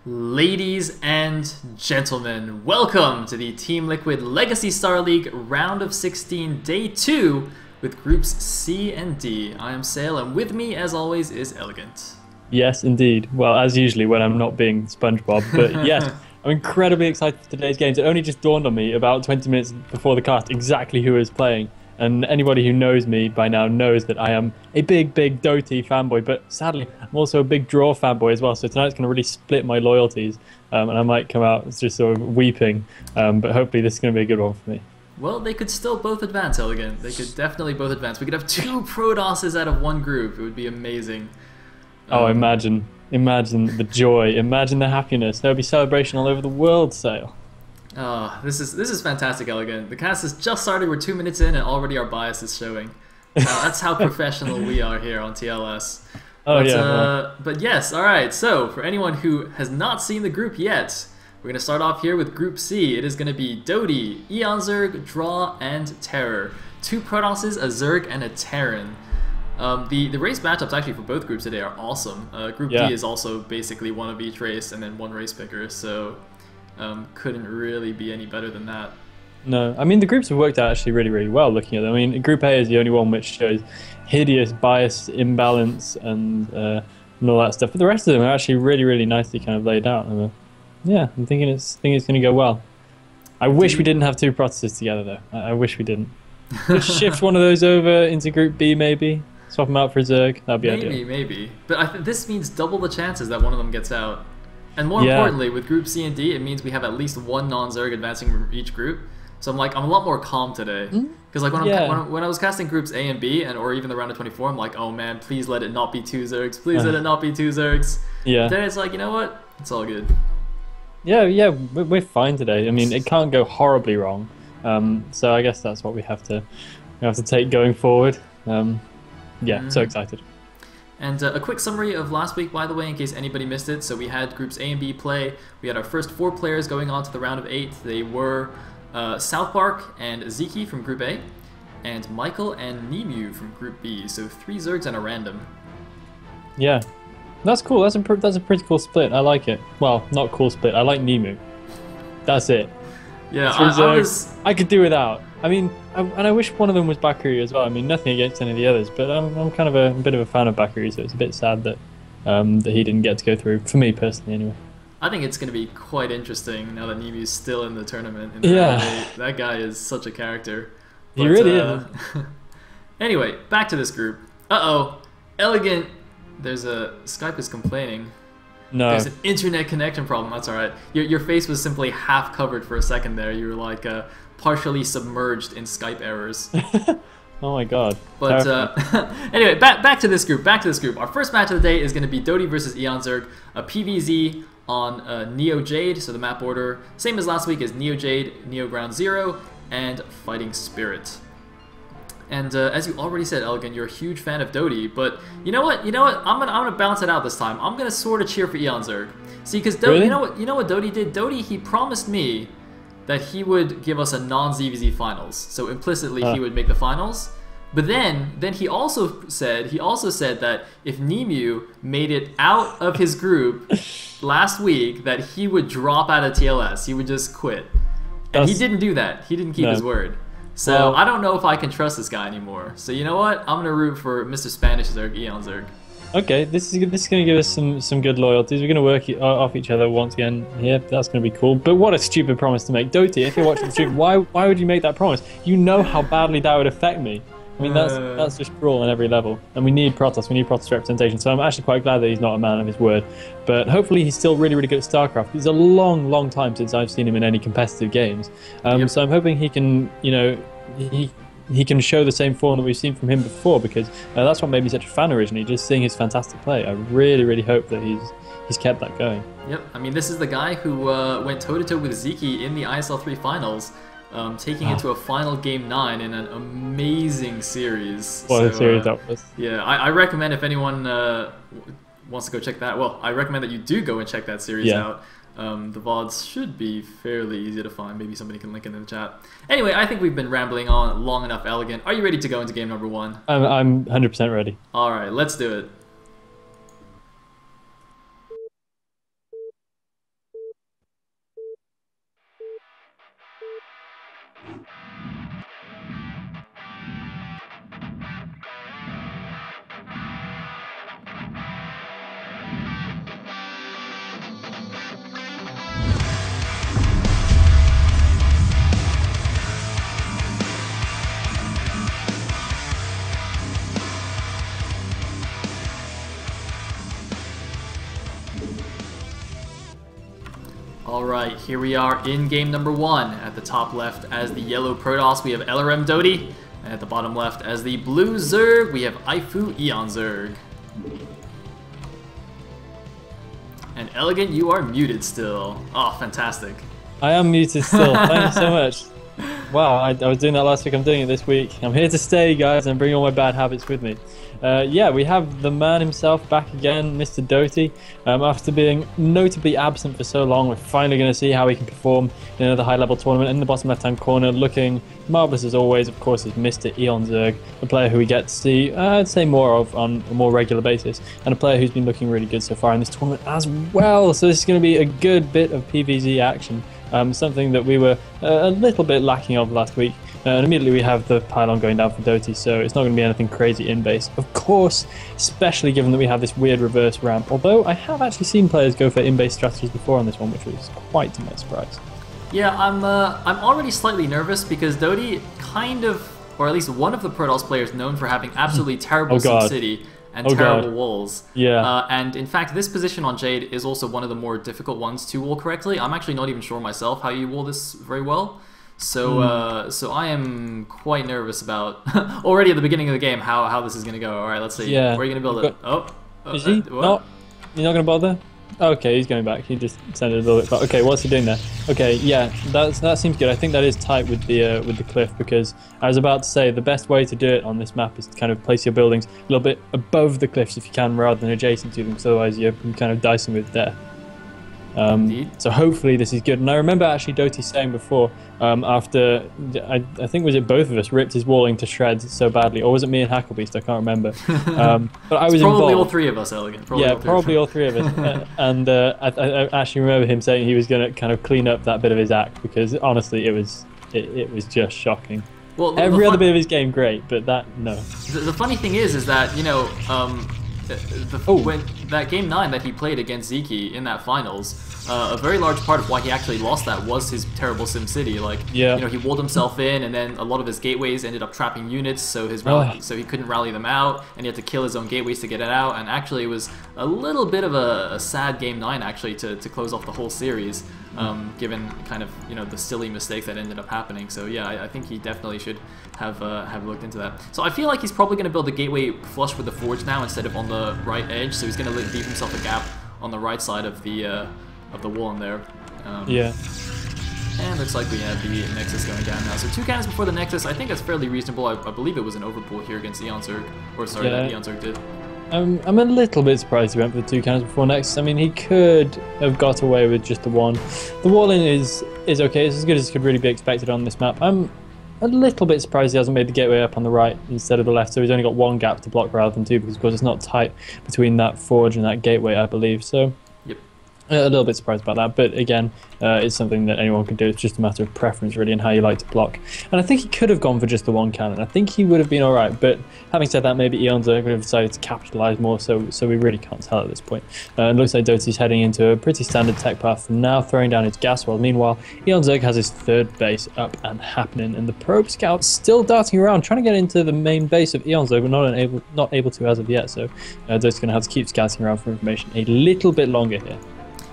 Ladies and gentlemen, welcome to the Team Liquid Legacy Star League Round of 16 Day 2 with Groups C and D. I am Sale, and with me, as always, is Elegant. Yes, indeed. Well, as usually when I'm not being SpongeBob. But yes, I'm incredibly excited for today's games. It only just dawned on me about 20 minutes before the cast exactly who is playing. And anybody who knows me by now knows that I am a big dOTY fanboy. But sadly, I'm also a big draw fanboy as well. So tonight's going to really split my loyalties. And I might come out just sort of weeping. But hopefully this is going to be a good one for me. Well, they could still both advance, Elegant. They could definitely both advance. We could have two Protosses out of one group. It would be amazing. Oh, imagine the joy, imagine the happiness. There'll be celebration all over the world, Sale. Oh, this is fantastic, Elegant. The cast has just started. We're 2 minutes in, and already our bias is showing. That's how professional we are here on TLS. But yes, all right. So for anyone who has not seen the group yet, we're gonna start off here with Group C. It is gonna be dOTY, eOnzErG, Draw, and Terror. Two Protosses, a Zerg, and a Terran. The race matchups actually for both groups today are awesome. Group D is also basically one of each race and then one race picker, so couldn't really be any better than that. No, I mean the groups have worked out actually really well looking at them. I mean Group A is the only one which shows hideous bias, imbalance, and all that stuff. But the rest of them are actually really nicely kind of laid out. Yeah, I'm thinking it's going to go well. I wish we didn't have two Protosses together though. I wish we didn't. Just shift one of those over into Group B maybe. Swap them out for Zerg. That'd be ideal. Maybe. But this means double the chances that one of them gets out. And more importantly, with Group C and D, it means we have at least one non-Zerg advancing from each group. So I'm a lot more calm today. Because when I was casting Groups A and B, or even the round of 24, I'm like, oh man, please let it not be two Zergs. Please let it not be two Zergs. Yeah. But then it's like, you know what? It's all good. Yeah, we're fine today. I mean, it can't go horribly wrong. So I guess that's what we have to take going forward. So excited. And a quick summary of last week, by the way, in case anybody missed it. So we had Groups A and B play. We had our first 4 players going on to the round of 8. They were South Park and Zeki from Group A, and Michael and Nemu from Group B. So 3 Zergs and a random. Yeah, that's cool. That's a pretty cool split. I like it. Well, not cool split. I like Nemu. That's it. Yeah, I could do without. I mean, and I wish one of them was Bakary as well. I mean, nothing against any of the others, but I'm kind of a bit of a fan of Bakary, so it's a bit sad that that he didn't get to go through. For me personally, anyway. I think it's going to be quite interesting now that Nemu's still in the tournament. That guy is such a character. But, he really is. Anyway, back to this group. Elegant. Skype is complaining. No. There's an internet connection problem. That's all right. Your face was simply half covered for a second there. You were like partially submerged in Skype errors. Oh my god. But anyway, back to this group. Our first match of the day is going to be dOTY versus eOnzErG, a PvZ on Neo Jade. So the map order, same as last week, is Neo Jade, Neo Ground Zero, and Fighting Spirit. And as you already said, Elegant, you're a huge fan of dOTY, but you know what? I'm gonna balance it out this time. I'm gonna sort of cheer for eOnzErG. See, because really? you know what dOTY did? dOTY, he promised me that he would give us a non-ZVZ finals. So implicitly he would make the finals. But then he also said that if Nemu made it out of his group last week, that he would drop out of TLS. He would just quit. And he didn't do that. He didn't keep his word. So I don't know if I can trust this guy anymore. So you know what? I'm gonna root for Mr. Spanish Zerg, eOnzErG. Okay, this is going to give us some good loyalties. We're going to work off each other once again here. That's going to be cool. But what a stupid promise to make. dOTY, if you're watching the stream, why would you make that promise? You know how badly that would affect me. I mean, that's just cruel on every level. And we need Protoss. We need Protoss representation. So I'm actually quite glad that he's not a man of his word. But hopefully he's still really good at StarCraft. It's a long time since I've seen him in any competitive games. So I'm hoping he can, he can show the same form that we've seen from him before, because that's what made me such a fan originally, just seeing his fantastic play. I really hope that he's kept that going. Yep, I mean, this is the guy who went toe-to-toe with Zeki in the ISL 3 finals, taking it to a final Game 9 in an amazing series. What a series that was. Yeah, I recommend if anyone wants to go check that, well, I recommend that you do go and check that series out. The VODs should be fairly easy to find. Maybe somebody can link it in the chat. Anyway, I think we've been rambling on long enough, Elegant. Are you ready to go into game number 1? I'm 100% ready. All right, let's do it. All right, here we are in game number 1. At the top left as the yellow Protoss, we have LRM dOTY. And at the bottom left as the blue Zerg, we have iFu eOnzErG. And Elegant, you are muted still. Oh, fantastic. I am muted still. Thank you so much. Wow, I was doing that last week. I'm doing it this week. I'm here to stay, guys, and bring all my bad habits with me. Yeah, we have the man himself back again, Mr. dOTY. After being notably absent for so long, we're finally going to see how he can perform in another high-level tournament. In the bottom left-hand corner, looking marvellous as always, of course, is Mr. eOnzErG, a player who we get to see, I'd say, more of on a more regular basis, and a player who's been looking really good so far in this tournament as well. So this is going to be a good bit of PvZ action. Something that we were a little bit lacking of last week. And immediately we have the pylon going down for dOTY, so it's not going to be anything crazy in base. Of course, especially given that we have this weird reverse ramp, although I have actually seen players go for in-base strategies before on this one, which was quite to my surprise. Yeah, I'm already slightly nervous because dOTY kind of, or at least one of the Protoss players known for having absolutely terrible SimCity and terrible walls. Yeah. And in fact, this position on Jade is also one of the more difficult ones to wall correctly. I'm actually not even sure myself how you wall this very well. So so I am quite nervous about already at the beginning of the game how this is going to go. All right, let's see. Yeah. Where are you going to build it? Oh. Is he? No. You're not going to bother? Okay, he's going back. He just sent it a little bit back. Okay, what's he doing there? Okay, yeah, that seems good. I think that is tight with the cliff, because I was about to say the best way to do it on this map is to kind of place your buildings a little bit above the cliffs if you can, rather than adjacent to them, because otherwise you're kind of dicing with death. So hopefully this is good. And I remember actually dOTY saying before, after I think was it both of us ripped his walling to shreds so badly, or was it me and Hacklebeast? I can't remember. But I was probably involved. all three of us, Elegant. Probably all three of us. And I actually remember him saying he was going to kind of clean up that bit of his act, because honestly it was just shocking. Well, every other bit of his game great, but that no. The funny thing is that, you know, when that game 9 that he played against Zeke in that finals, a very large part of why he actually lost that was his terrible SimCity. Like, you know, he walled himself in, and then a lot of his gateways ended up trapping units, so his so he couldn't rally them out, and he had to kill his own gateways to get it out. And actually, it was a little bit of a sad game 9 actually to close off the whole series, given kind of, you know, the silly mistakes that ended up happening. So yeah, I think he definitely should have looked into that. So I feel like he's probably going to build a gateway flush with the forge now instead of on the right edge. So he's going to leave himself a gap on the right side of the wall in there. Yeah. And looks like we have the Nexus going down now. So 2 cannons before the Nexus. I think that's fairly reasonable. I believe it was an overpull here against eOnzErG, or sorry, that eOnzErG did. I'm a little bit surprised he went for the 2 cannons before Nexus. I mean, he could have got away with just the 1. The wall-in is okay. It's as good as could really be expected on this map. I'm a little bit surprised he hasn't made the gateway up on the right instead of the left, so he's only got 1 gap to block rather than 2, because of course it's not tight between that forge and that gateway, I believe. So a little bit surprised about that, but again, it's something that anyone can do. It's just a matter of preference, really, and how you like to block. And I think he could have gone for just the 1 cannon. I think he would have been all right, but having said that, maybe eOnzErG would have decided to capitalize more, so we really can't tell at this point. It looks like dOTY's heading into a pretty standard tech path for now, throwing down his gas wall. Meanwhile, eOnzErG has his 3rd base up and happening, and the probe scouts still darting around, trying to get into the main base of eOnzErG, but not able to as of yet, so dOTY's going to have to keep scouting around for information a little bit longer here.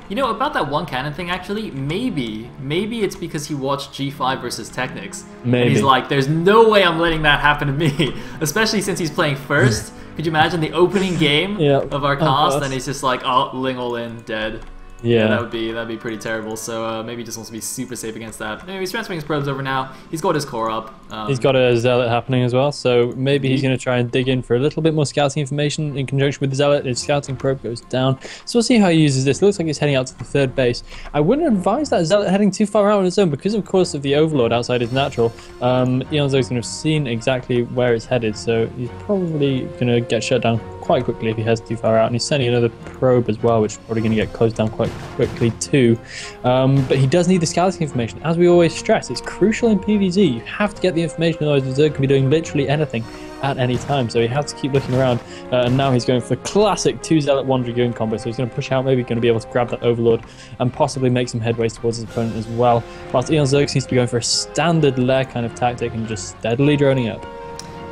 You know, about that 1 cannon thing, actually, maybe it's because he watched G5 versus Technics. Maybe. And he's like, there's no way I'm letting that happen to me. Especially since he's playing first. Could you imagine the opening game of our cast? And he's just like, oh, Ling all in, dead. Yeah, that'd be pretty terrible. So maybe he just wants to be super safe against that. Anyway, he's transferring his probes over now. He's got his core up. He's got a Zealot happening as well, so maybe he's going to try and dig in for a little bit more scouting information in conjunction with the Zealot. His scouting probe goes down, so we'll see how he uses this. It looks like he's heading out to the 3rd base. I wouldn't advise that Zealot heading too far out on its own, because of course of the Overlord outside his natural. eOnzErG's going to have seen exactly where it's headed, so he's probably going to get shut down quite quickly if he heads too far out, and he's sending another probe as well, which is probably going to get closed down quite quickly too. But he does need the scouting information. As we always stress, it's crucial in PvZ. You have to get the information, otherwise Zerg can be doing literally anything at any time, so he has to keep looking around. And now he's going for the classic 2 Zealot 1 Dragoon combo, so he's going to push out, maybe going to be able to grab that Overlord and possibly make some headways towards his opponent as well, whilst eOnzErG seems to be going for a standard lair kind of tactic and just steadily droning up.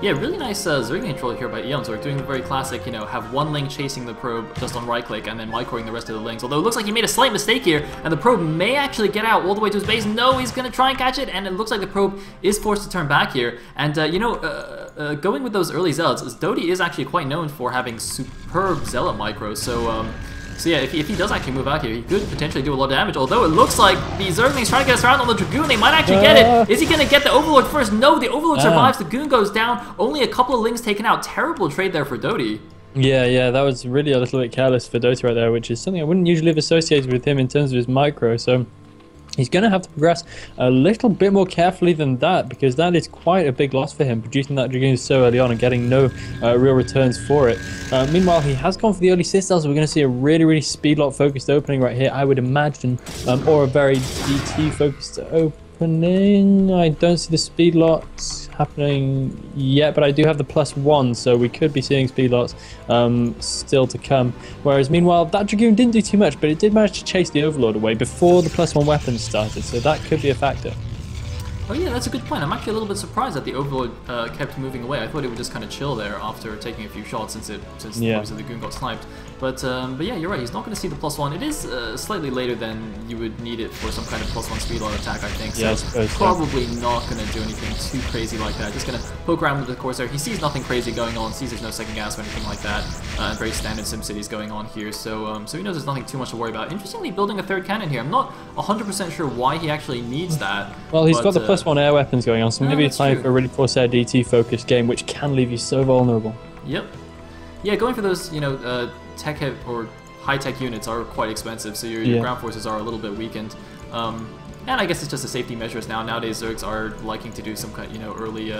Yeah, really nice Zerg control here by eOnzErG, doing the very classic, you know, have one link chasing the probe just on right-click and then microing the rest of the links. Although it looks like he made a slight mistake here, and the probe may actually get out all the way to his base. No, he's going to try and catch it, and it looks like the probe is forced to turn back here. And, you know, going with those early Zealots, dOTY is actually quite known for having superb Zealot micros, so yeah, if he does actually move out here, he could potentially do a lot of damage. Although it looks like the Zergling's trying to get us around on the Dragoon. They might actually get it. Is he going to get the Overlord first? No, the Overlord survives. The Goon goes down. Only a couple of links taken out. Terrible trade there for dOTY. Yeah, that was really a little bit careless for dOTY right there, which is something I wouldn't usually have associated with him in terms of his micro. So he's going to have to progress a little bit more carefully than that, because that is quite a big loss for him, producing that Dragoon so early on and getting no real returns for it. Meanwhile, he has gone for the early Citadels, so we're going to see a really speed lot focused opening right here, I would imagine, or a very DT focused opening. I don't see the speed lots happening yet, but I do have the +1, so we could be seeing speed lots still to come. Whereas meanwhile, that Dragoon didn't do too much, but it did manage to chase the Overlord away before the +1 weapons started, so that could be a factor. Oh yeah, that's a good point. I'm actually a little bit surprised that the Overlord kept moving away. I thought it would just kind of chill there after taking a few shots, since obviously the Goon got sniped. But yeah, you're right. He's not going to see the +1. It is slightly later than you would need it for some kind of +1 speed lot attack, I think. So yeah, probably not going to do anything too crazy like that. Just going to poke around with the Corsair. He sees nothing crazy going on. Sees there's no second gas or anything like that. Very standard SimCities going on here. So so he knows there's nothing too much to worry about. Interestingly, building a third cannon here. I'm not 100% sure why he actually needs that. Well, he's got the +1 air weapons going on, so maybe he's playing for a really Corsair DT focused game, which can leave you so vulnerable. Yep. Yeah, going for those, you know, tech or high-tech units are quite expensive, so your ground forces are a little bit weakened. And I guess it's just a safety measures now. Nowadays, Zergs are liking to do some kind, you know, early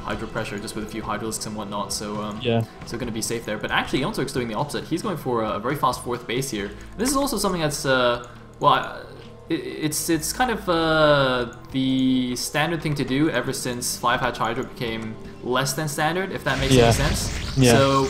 hydro pressure just with a few hydralisks and whatnot. So so going to be safe there. But actually, eOnzErG's doing the opposite. He's going for a very fast 4th base here. This is also something that's well, it's kind of the standard thing to do ever since 5-hatch hydro became less than standard, if that makes any sense. Yeah.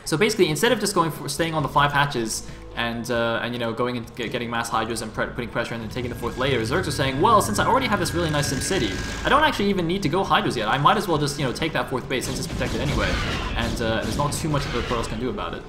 So basically, instead of just staying on the 5 hatches and you know, going and getting mass hydros and putting pressure and then taking the 4th layer, Zergs are saying, well, since I already have this really nice SimCity, I don't actually even need to go hydros yet. I might as well just, you know, take that 4th base since it's protected anyway, and there's not too much that the pros can do about it.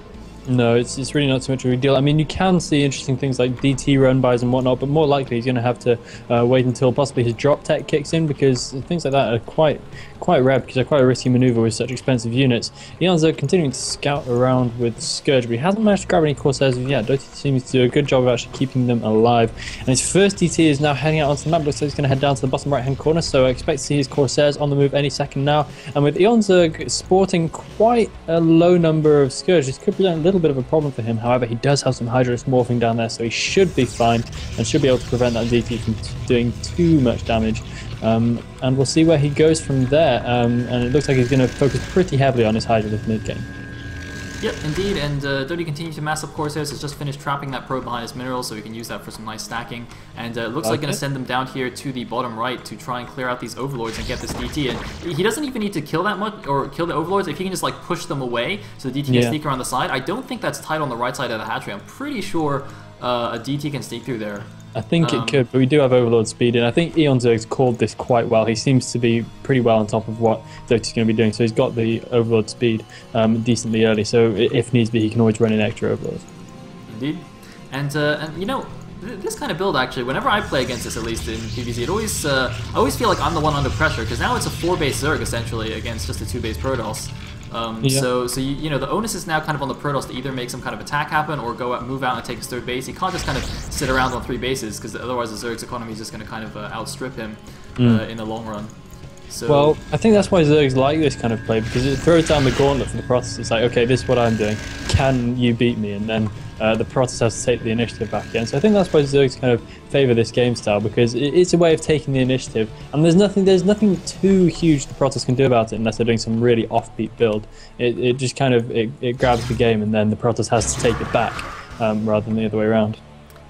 No, it's really not so much of a big deal. I mean, you can see interesting things like DT run-bys and whatnot, but more likely he's going to have to wait until possibly his drop tech kicks in, because things like that are quite rare, because they're quite a risky maneuver with such expensive units. eOnzErG continuing to scout around with Scourge, but he hasn't managed to grab any Corsairs yet. dOTY seems to do a good job of actually keeping them alive. And his first DT is now heading out onto the map. Looks like he's going to head down to the bottom right-hand corner, so I expect to see his Corsairs on the move any second now. And with eOnzErG sporting quite a low number of Scourge, this could present a little bit of a problem for him. However, he does have some Hydros morphing down there, so he should be fine and should be able to prevent that DT from doing too much damage. And we'll see where he goes from there. And it looks like he's going to focus pretty heavily on his Hydros mid-game. Yep, indeed, and dOTY continues to mass up Corsairs. Has just finished trapping that probe behind his minerals, so he can use that for some nice stacking. And it looks like going to send them down here to the bottom right to try and clear out these Overlords and get this DT. And he doesn't even need to kill that much, or kill the Overlords, if he can just like push them away so the DT can sneak around the side. I don't think that's tight on the right side of the hatchery. I'm pretty sure a DT can sneak through there. I think it could, but we do have Overlord speed, and I think eOnzErG's called this quite well. He seems to be pretty well on top of what dOTY's going to be doing, so he's got the Overlord speed decently early, so if needs be, he can always run an extra Overlord. Indeed. And you know, this kind of build, actually, whenever I play against this, at least in PvZ, it always, I always feel like I'm the one under pressure, because now it's a 4-base Zerg, essentially, against just a 2-base Protoss. So you know, the onus is now kind of on the Protoss to either make some kind of attack happen or go out, move out and take his 3rd base. He can't just kind of sit around on 3 bases, because otherwise the Zerg's economy is just going to kind of outstrip him in the long run. So, well, I think that's why Zergs like this kind of play, because it throws down the gauntlet for the Protoss. It's like, okay, this is what I'm doing. Can you beat me? And then the Protoss has to take the initiative back again. So I think that's why Zergs kind of favour this game style, because it's a way of taking the initiative, and there's nothing too huge the Protoss can do about it unless they're doing some really offbeat build. It just kind of it grabs the game, and then the Protoss has to take it back rather than the other way around.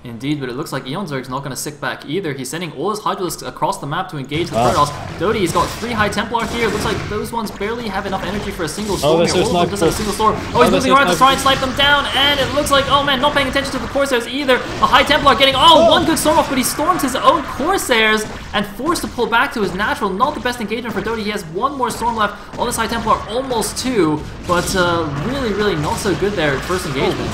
Indeed, but it looks like eOnzErG's not going to sit back either. He's sending all his Hydralisks across the map to engage the Protoss. dOTY's got 3 High Templar here. Looks like those ones barely have enough energy for a single storm here. All of them just have a single storm. Oh, he's moving around to try and snipe them down, and it looks like, oh man, not paying attention to the Corsairs either. A High Templar getting, one good storm off, but he storms his own Corsairs and forced to pull back to his natural. Not the best engagement for dOTY. He has 1 more storm left on this High Templar, almost 2, but really not so good there at first engagement.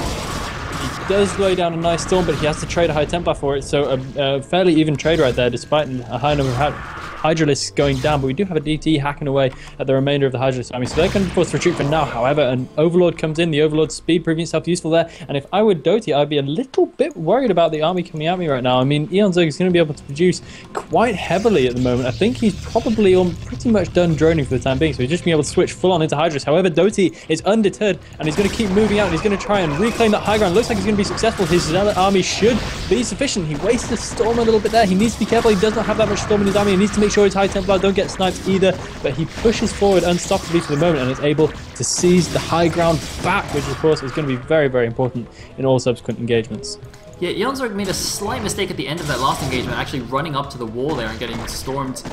Does lay down a nice storm, but he has to trade a High Templar for it, so a fairly even trade right there, despite a high number of Hydralisks going down. But we do have a DT hacking away at the remainder of the Hydralisk army, so they're going to be forced to retreat for now. However, an Overlord comes in, the Overlord speed proving itself useful there, and if I were dOTY, I'd be a little bit worried about the army coming at me right now. I mean, eOnzErG is going to be able to produce quite heavily at the moment. I think he's probably pretty much done droning for the time being, so he's just being able to switch full on into Hydras. However, dOTY is undeterred, and he's going to keep moving out, and he's going to try and reclaim that high ground. Looks like he's going to be successful. His Zealot army should be sufficient. He wastes the storm a little bit there. He needs to be careful. He does not have that much storm in his army. He needs to make sure his High Templar don't get sniped either, but he pushes forward unstoppably for the moment and is able to seize the high ground back, which of course is going to be very important in all subsequent engagements. Yeah, eOnzErG made a slight mistake at the end of that last engagement, actually running up to the wall there and getting stormed to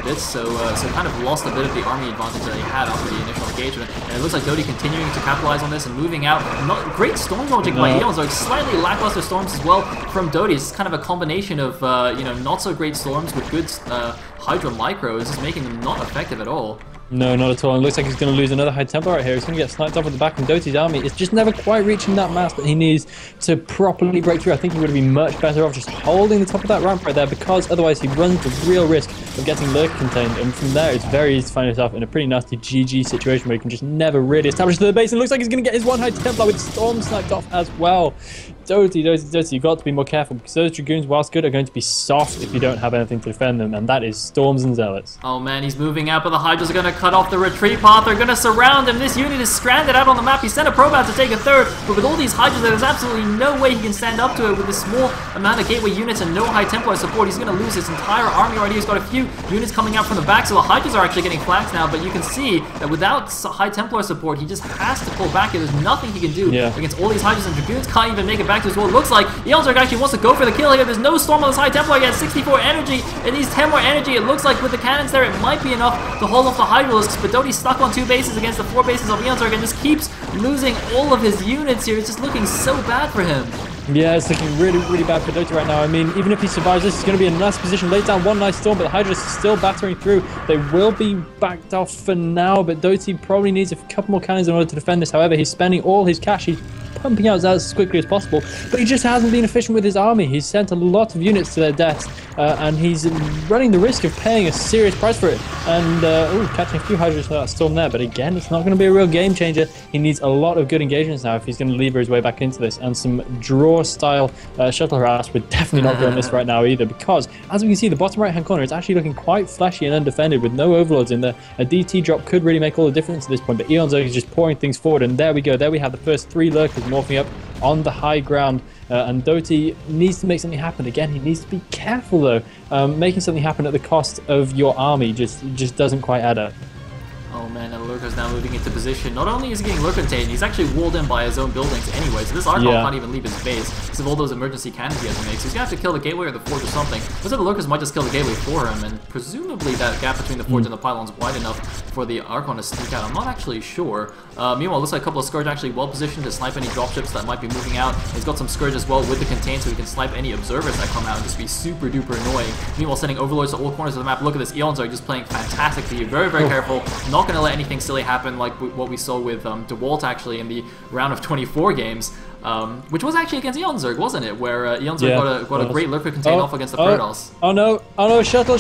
bits, so kind of lost a bit of the army advantage that he had after the initial engagement. And it looks like dOTY continuing to capitalize on this and moving out. Not great storm logic by eOnzErG, slightly lackluster storms as well from dOTY. It's kind of a combination of not so great storms with good Hydra micros, just making them not effective at all. No, not at all. It looks like he's going to lose another High Templar right here. He's going to get sniped off at the back, and dOTY's army is just never quite reaching that mass that he needs to properly break through. I think he would have been much better off just holding the top of that ramp right there, because otherwise he runs the real risk of getting lurk contained, and from there it's very easy to find himself in a pretty nasty GG situation where he can just never really establish the base. And it looks like he's going to get his 1 High Templar with storm sniped off as well. dOTY, you've got to be more careful, because those Dragoons, whilst good, are going to be soft if you don't have anything to defend them, and that is Storms and Zealots. Oh man, he's moving out, but the Hydras are going to cut off the retreat path. They're going to surround him. This unit is stranded out on the map. He sent a probe out to take a third, but with all these Hydras, there's absolutely no way he can stand up to it with this small amount of gateway units and no High Templar support. He's going to lose his entire army already. He's got a few units coming out from the back, so the Hydras are actually getting flanked now, but you can see that without High Templar support, he just has to pull back. There's nothing he can do against all these Hydras, and Dragoons can't even make it back to his wall. It looks like eOnzErG actually wants to go for the kill here. There's no storm on this High Templar. He has 64 energy. It needs 10 more energy. It looks like with the cannons there, it might be enough to hold off the Hydralisks, but dOTY's stuck on 2 bases against the 4 bases of eOnzErG and just keeps losing all of his units here. It's just looking so bad for him. Yeah, it's looking really bad for dOTY right now. I mean, even if he survives this, he's going to be in a nice position. Lays down 1 nice storm, but the Hydras is still battering through. They will be backed off for now, but dOTY probably needs a couple more cannons in order to defend this. However, he's spending all his cash. He's pumping out as quickly as possible, but he just hasn't been efficient with his army. He's sent a lot of units to their deaths, and he's running the risk of paying a serious price for it. And catching a few Hydras for that storm there, but again, it's not going to be a real game changer. He needs a lot of good engagements now if he's going to lever his way back into this, and some draw-style shuttle harass would definitely not go on this right now either, because as we can see, the bottom right-hand corner is actually looking quite fleshy and undefended with no overlords in there. A DT drop could really make all the difference at this point, but eOnzErG is just pouring things forward, and there we go. There we have the first 3 lurkers morphing up on the high ground, and dOTY needs to make something happen. Again, he needs to be careful though. Making something happen at the cost of your army just doesn't quite add up. Oh man, and Lurker's now moving into position. Not only is he getting Lurker contained, he's actually walled in by his own buildings anyway, so this Archon can't even leave his base because of all those emergency cannons he has to make. So he's gonna have to kill the gateway or the forge or something. Looks like the Lurkers might just kill the gateway for him, and presumably that gap between the forge and the pylon's wide enough for the Archon to sneak out. I'm not actually sure. Meanwhile, it looks like a couple of Scourge actually well positioned to snipe any dropships that might be moving out. He's got some Scourge as well with the contain, so he can snipe any observers that come out and just be super duper annoying. Meanwhile, sending Overlords to all corners of the map. Look at this, eOnzErG just playing fantastically. Very careful. Not going to let anything silly happen like what we saw with DeWalt actually in the round of 24 games. Which was actually against eOnzErG, wasn't it? Where eOnzErG got a great Lurker contain off against the Protoss. Oh no, shuttle. Oh,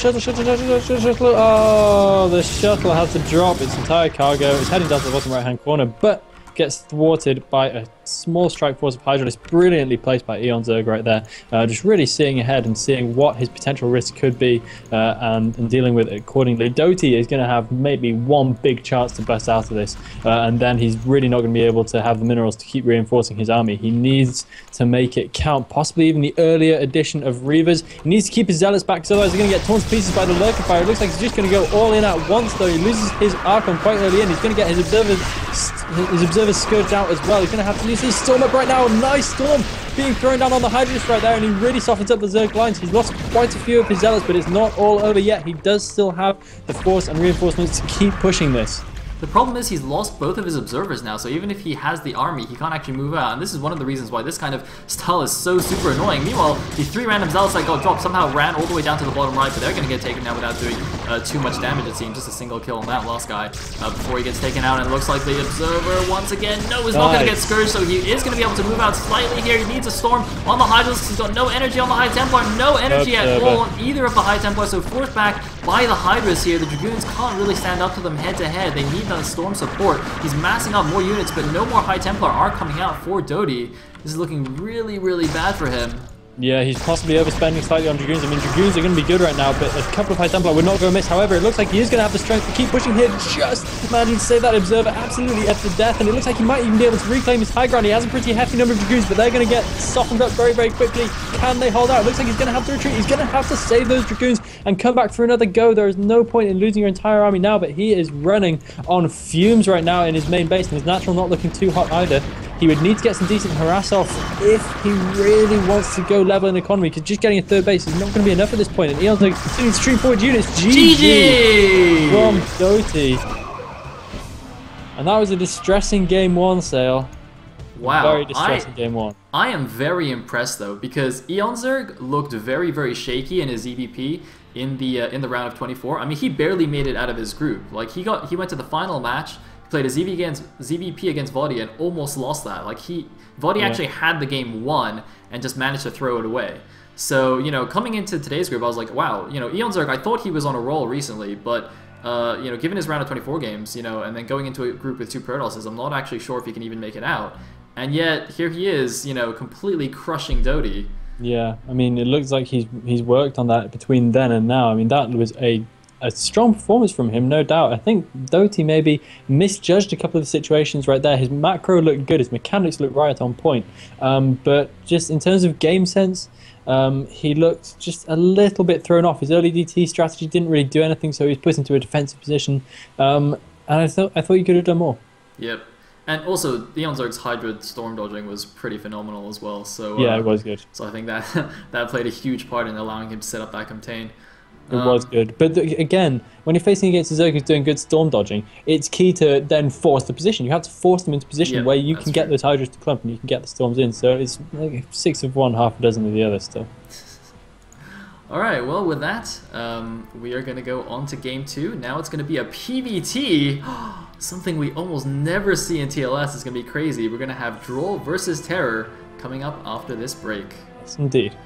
the shuttle has to drop its entire cargo. It's heading down to the bottom right hand corner, but gets thwarted by a small strike force of Hydralisks, brilliantly placed by eOnzErG right there. Just really seeing ahead and seeing what his potential risk could be, and dealing with it accordingly. dOTY is going to have maybe one big chance to bust out of this, and then he's really not going to be able to have the minerals to keep reinforcing his army. He needs to make it count, possibly even the earlier addition of Reavers. He needs to keep his Zealots back, because otherwise he's going to get torn to pieces by the Lurker fire. It looks like he's just going to go all in at once though. He loses his Archon quite early in. He's going to get his Observer Scourge out as well. He's going to have to use his Storm up right now. Nice Storm being thrown down on the Hydras right there, and he really softens up the Zerg lines. He's lost quite a few of his Zealots, but it's not all over yet. He does still have the force and reinforcements to keep pushing this. The problem is he's lost both of his observers now, so even if he has the army, he can't actually move out, and this is one of the reasons why this kind of style is so super annoying. Meanwhile, the 3 random Zealots that got dropped somehow ran all the way down to the bottom right, but they're going to get taken out without doing too much damage, it seems. Just a single kill on that last guy before he gets taken out, and it looks like the observer once again, no, he's not going to get scourged, so he is going to be able to move out slightly here. He needs a Storm on the Hydras. He's got no energy on the High Templar, no energy at all on either of the High Templars, so forced back by the Hydras here. The Dragoons can't really stand up to them head to head. They need that Storm support. He's massing out more units, but no more High Templar are coming out for dOTY. This is looking really, really bad for him. Yeah, he's possibly overspending slightly on Dragoons. I mean, Dragoons are going to be good right now, but a couple of High Templar would not go amiss. However, it looks like he is going to have the strength to keep pushing here. Just managing to save that Observer absolutely at the death, and it looks like he might even be able to reclaim his high ground. He has a pretty hefty number of Dragoons, but they're going to get softened up very, very quickly. Can they hold out? It looks like he's going to have to retreat. He's going to have to save those Dragoons and come back for another go. There is no point in losing your entire army now, but he is running on fumes right now in his main base, and his natural not looking too hot either. He would need to get some decent harass off if he really wants to go level in economy, because just getting a third base is not going to be enough at this point. And eOnzErG continues to stream forward units. GG from dOTY. And that was a distressing game 1, Sale. Wow. Very distressing game 1. I am very impressed though, because eOnzErG looked very, very shaky in his EVP in the round of 24. I mean, he barely made it out of his group. Like he went to the final match, played a ZVP against dOTY and almost lost that. Like dOTY actually had the game won and just managed to throw it away. So, you know, coming into today's group, I was like, wow, you know, eOnzErG, I thought he was on a roll recently, but you know, given his round of 24 games, you know, and then going into a group with 2 Protosses, I'm not actually sure if he can even make it out. And yet, here he is, you know, completely crushing dOTY. Yeah, I mean, it looks like he's worked on that between then and now. I mean, that was a strong performance from him, no doubt. I think dOTY maybe misjudged a couple of situations right there. His macro looked good, his mechanics looked right on point. But just in terms of game sense, he looked just a little bit thrown off. His early DT strategy didn't really do anything, so he was put into a defensive position. And I thought he could have done more. Yep. And also, eOnzErG's Hydra storm dodging was pretty phenomenal as well. So yeah, it was good. So I think that played a huge part in allowing him to set up that contain. It was good. But again, when you're facing against a Zerg who's doing good storm dodging, it's key to then force the position. You have to force them into position where you can get those Hydras to clump and you can get the storms in. So it's like 6 of one, half a dozen of the other still. Alright, well with that, we are going to go on to game 2. Now it's going to be a PvT. Something we almost never see in TLS. Is going to be crazy. We're going to have Droll versus Terror coming up after this break. Yes, indeed.